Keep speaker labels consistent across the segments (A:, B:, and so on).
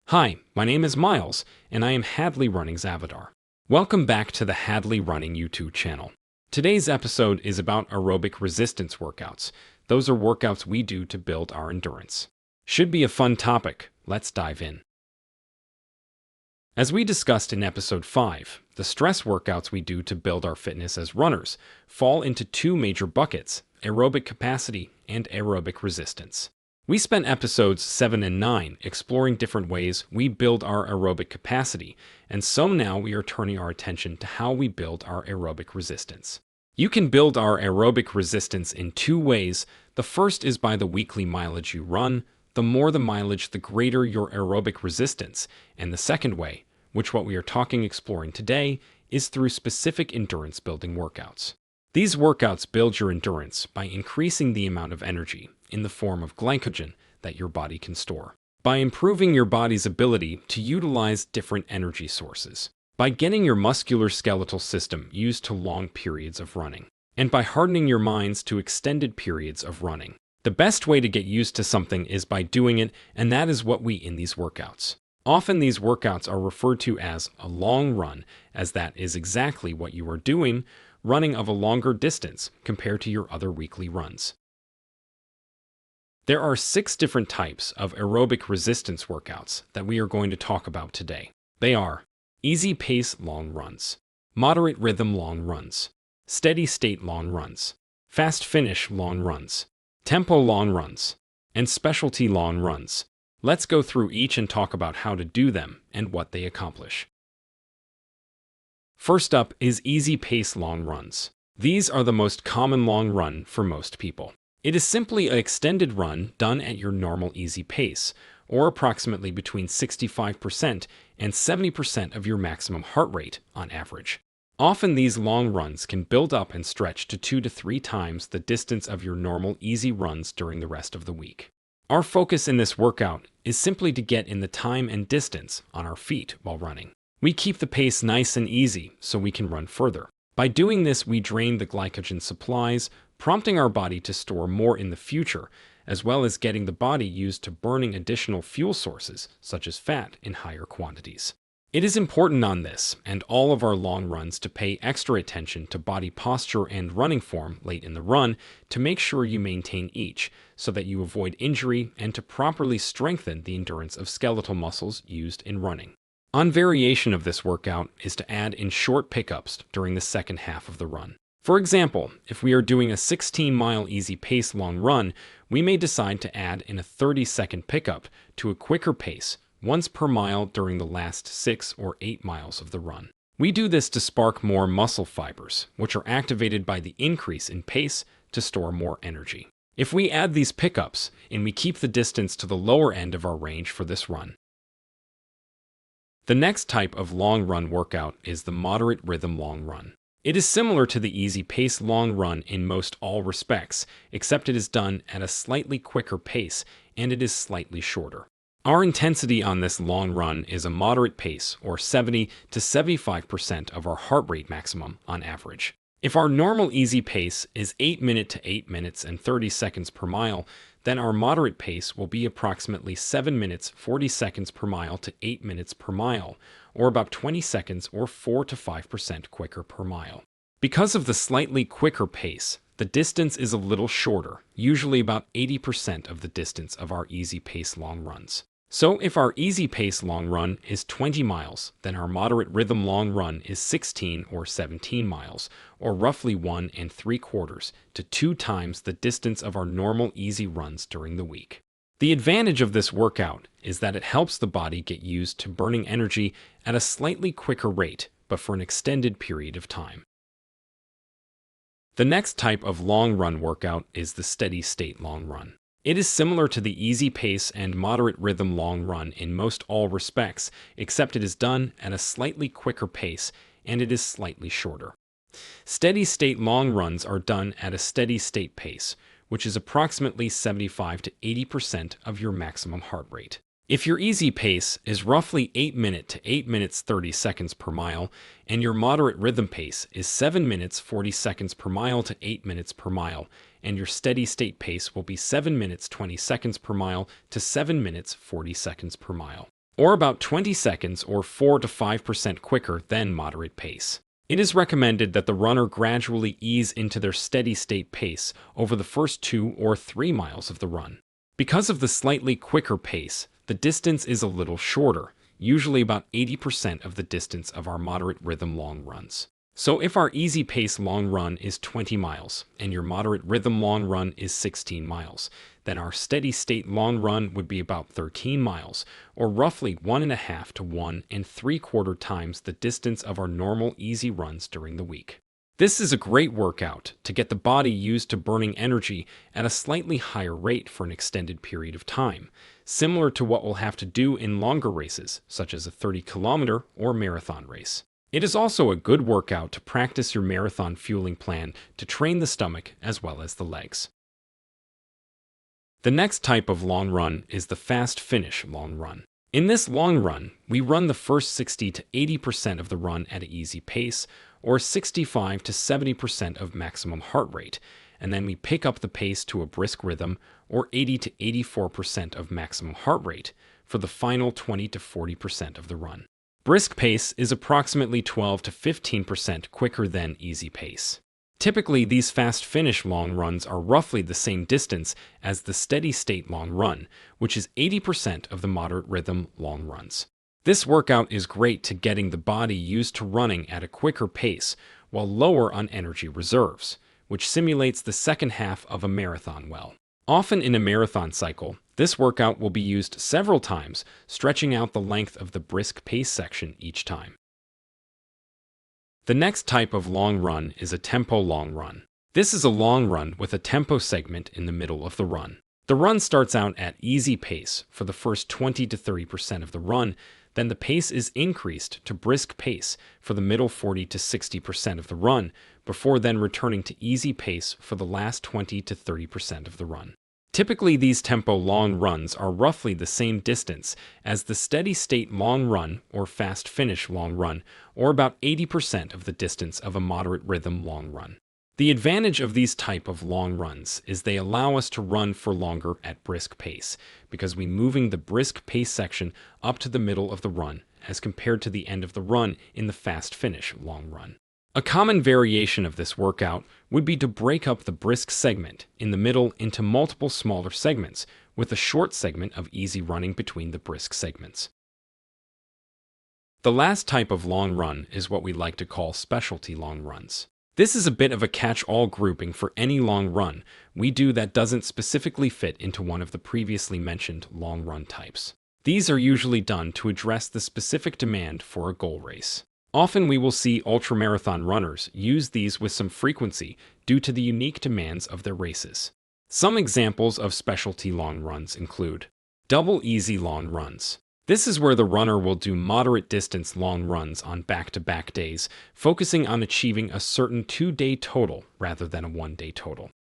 A: Hi, my name is Miles, and I am Hadley Running's avatar. Welcome back to the Hadley Running YouTube channel. Today's episode is about aerobic resistance workouts. Those are workouts we do to build our endurance. Should be a fun topic. Let's dive in. As we discussed in episode 5, the stress workouts we do to build our fitness as runners fall into two major buckets: aerobic capacity and aerobic resistance. We spent episodes 7 and 9 exploring different ways we build our aerobic capacity, and so now we are turning our attention to how we build our aerobic resistance. You can build our aerobic resistance in two ways. The first is by the weekly mileage you run. The more the mileage, the greater your aerobic resistance. And the second way, which what we are exploring today, is through specific endurance building workouts. These workouts build your endurance by increasing the amount of energy in the form of glycogen that your body can store, by improving your body's ability to utilize different energy sources, by getting your muscular skeletal system used to long periods of running, and by hardening your minds to extended periods of running. The best way to get used to something is by doing it, and that is what we in these workouts. Often these workouts are referred to as a long run, as that is exactly what you are doing, running of a longer distance compared to your other weekly runs. There are 6 different types of aerobic resistance workouts that we are going to talk about today. They are easy pace long runs, moderate rhythm long runs, steady state long runs, fast finish long runs, tempo long runs, and specialty long runs. Let's go through each and talk about how to do them and what they accomplish. First up is easy pace long runs. These are the most common long run for most people. It is simply an extended run done at your normal easy pace, or approximately between 65% and 70% of your maximum heart rate on average. Often these long runs can build up and stretch to 2 to 3 times the distance of your normal easy runs during the rest of the week. Our focus in this workout is simply to get in the time and distance on our feet while running. We keep the pace nice and easy so we can run further. By doing this, we drain the glycogen supplies, prompting our body to store more in the future, as well as getting the body used to burning additional fuel sources, such as fat, in higher quantities. It is important on this and all of our long runs to pay extra attention to body posture and running form late in the run to make sure you maintain each, so that you avoid injury and to properly strengthen the endurance of skeletal muscles used in running. One variation of this workout is to add in short pickups during the second half of the run. For example, if we are doing a 16-mile easy pace long run, we may decide to add in a 30-second pickup to a quicker pace once per mile during the last 6 or 8 miles of the run. We do this to spark more muscle fibers, which are activated by the increase in pace to store more energy. If we add these pickups, and we keep the distance to the lower end of our range for this run. The next type of long run workout is the moderate rhythm long run. It is similar to the easy pace long run in most all respects, except it is done at a slightly quicker pace and it is slightly shorter. Our intensity on this long run is a moderate pace, or 70 to 75% of our heart rate maximum on average. If our normal easy pace is 8 minutes to 8 minutes and 30 seconds per mile, then our moderate pace will be approximately 7 minutes 40 seconds per mile to 8 minutes per mile, or about 20 seconds or 4 to 5% quicker per mile. Because of the slightly quicker pace, the distance is a little shorter, usually about 80% of the distance of our easy pace long runs. So if our easy pace long run is 20 miles, then our moderate rhythm long run is 16 or 17 miles, or roughly 1 3/4 to 2 times the distance of our normal easy runs during the week. The advantage of this workout is that it helps the body get used to burning energy at a slightly quicker rate, but for an extended period of time. The next type of long run workout is the steady state long run. It is similar to the easy pace and moderate rhythm long run in most all respects, except it is done at a slightly quicker pace and it is slightly shorter. Steady state long runs are done at a steady state pace, which is approximately 75 to 80% of your maximum heart rate. If your easy pace is roughly 8 minutes to 8 minutes 30 seconds per mile, and your moderate rhythm pace is 7 minutes 40 seconds per mile to 8 minutes per mile, and your steady state pace will be 7 minutes 20 seconds per mile to 7 minutes 40 seconds per mile. or about 20 seconds or 4 to 5% quicker than moderate pace. It is recommended that the runner gradually ease into their steady state pace over the first 2 or 3 miles of the run. Because of the slightly quicker pace, the distance is a little shorter, usually about 80% of the distance of our moderate rhythm long runs. So if our easy pace long run is 20 miles and your moderate rhythm long run is 16 miles, then our steady state long run would be about 13 miles, or roughly 1.5 to 1.75 times the distance of our normal easy runs during the week. This is a great workout to get the body used to burning energy at a slightly higher rate for an extended period of time, similar to what we'll have to do in longer races, such as a 30-kilometer or marathon race. It is also a good workout to practice your marathon fueling plan to train the stomach as well as the legs. The next type of long run is the fast finish long run. In this long run, we run the first 60 to 80% of the run at an easy pace, or 65 to 70% of maximum heart rate, and then we pick up the pace to a brisk rhythm, or 80 to 84% of maximum heart rate, for the final 20 to 40% of the run. Brisk pace is approximately 12 to 15% quicker than easy pace. Typically, these fast finish long runs are roughly the same distance as the steady state long run, which is 80% of the moderate rhythm long runs. This workout is great to getting the body used to running at a quicker pace while lower on energy reserves, which simulates the second half of a marathon well. Often in a marathon cycle, this workout will be used several times, stretching out the length of the brisk pace section each time. The next type of long run is a tempo long run. This is a long run with a tempo segment in the middle of the run. The run starts out at easy pace for the first 20 to 30% of the run, then the pace is increased to brisk pace for the middle 40 to 60% of the run, before then returning to easy pace for the last 20 to 30% of the run. Typically, these tempo long runs are roughly the same distance as the steady state long run or fast finish long run, or about 80% of the distance of a moderate rhythm long run. The advantage of these type of long runs is they allow us to run for longer at brisk pace, because we're moving the brisk pace section up to the middle of the run as compared to the end of the run in the fast finish long run. A common variation of this workout would be to break up the brisk segment in the middle into multiple smaller segments, with a short segment of easy running between the brisk segments. The last type of long run is what we like to call specialty long runs. This is a bit of a catch-all grouping for any long run we do that doesn't specifically fit into one of the previously mentioned long run types. These are usually done to address the specific demand for a goal race. Often we will see ultramarathon runners use these with some frequency due to the unique demands of their races. Some examples of specialty long runs include double easy long runs. This is where the runner will do moderate distance long runs on back-to-back days, focusing on achieving a certain 2-day total rather than a 1-day total.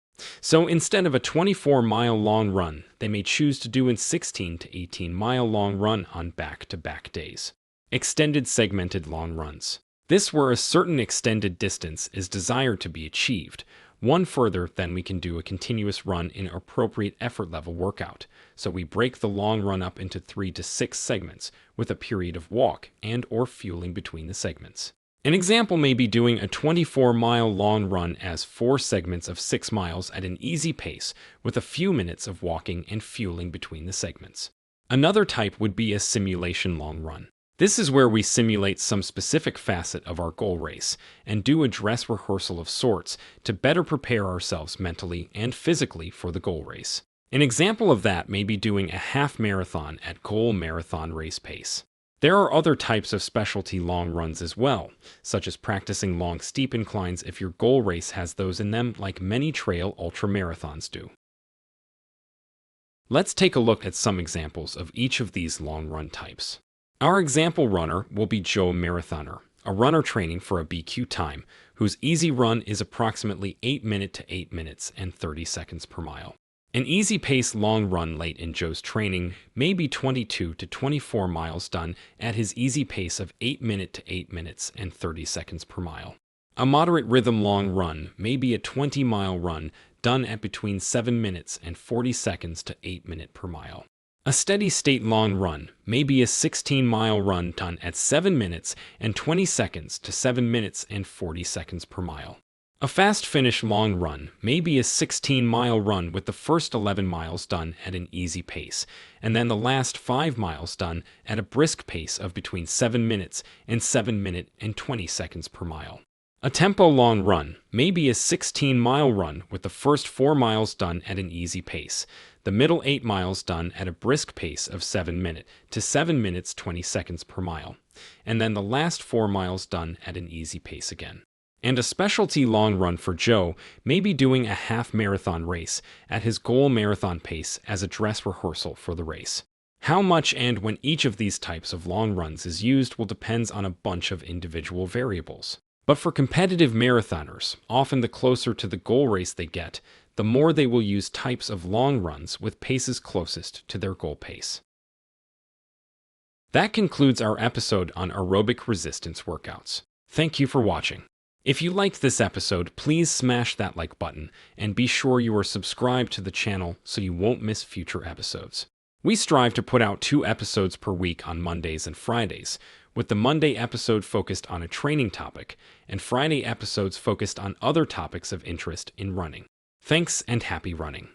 A: So instead of a 24-mile long run, they may choose to do a 16 to 18-mile long run on back-to-back days. Extended segmented long runs. This where a certain extended distance is desired to be achieved, one further than we can do a continuous run in appropriate effort level workout, so we break the long run up into 3 to 6 segments with a period of walk and or fueling between the segments. An example may be doing a 24-mile long run as 4 segments of 6 miles at an easy pace with a few minutes of walking and fueling between the segments. Another type would be a simulation long run. This is where we simulate some specific facet of our goal race and do a dress rehearsal of sorts to better prepare ourselves mentally and physically for the goal race. An example of that may be doing a half marathon at goal marathon race pace. There are other types of specialty long runs as well, such as practicing long steep inclines if your goal race has those in them, like many trail ultramarathons do. Let's take a look at some examples of each of these long run types. Our example runner will be Joe Marathoner, a runner training for a BQ time, whose easy run is approximately 8 minutes to 8 minutes and 30 seconds per mile. An easy pace long run late in Joe's training may be 22 to 24 miles done at his easy pace of 8 minutes to 8 minutes and 30 seconds per mile. A moderate rhythm long run may be a 20-mile run done at between 7 minutes and 40 seconds to 8 minutes per mile. A steady-state long run may be a 16-mile run done at 7 minutes and 20 seconds to 7 minutes and 40 seconds per mile. A fast-finish long run may be a 16-mile run with the first 11 miles done at an easy pace, and then the last 5 miles done at a brisk pace of between 7 minutes and 7 minutes and 20 seconds per mile. A tempo long run may be a 16-mile run with the first 4 miles done at an easy pace, the middle 8 miles done at a brisk pace of 7 minutes to 7 minutes 20 seconds per mile, and then the last 4 miles done at an easy pace again. And a specialty long run for Joe may be doing a half marathon race at his goal marathon pace as a dress rehearsal for the race. How much and when each of these types of long runs is used will depend on a bunch of individual variables. But for competitive marathoners, often the closer to the goal race they get, the more they will use types of long runs with paces closest to their goal pace. That concludes our episode on aerobic resistance workouts. Thank you for watching. If you liked this episode, please smash that like button and be sure you are subscribed to the channel so you won't miss future episodes. We strive to put out 2 episodes per week on Mondays and Fridays, with the Monday episode focused on a training topic and Friday episodes focused on other topics of interest in running. Thanks and happy running.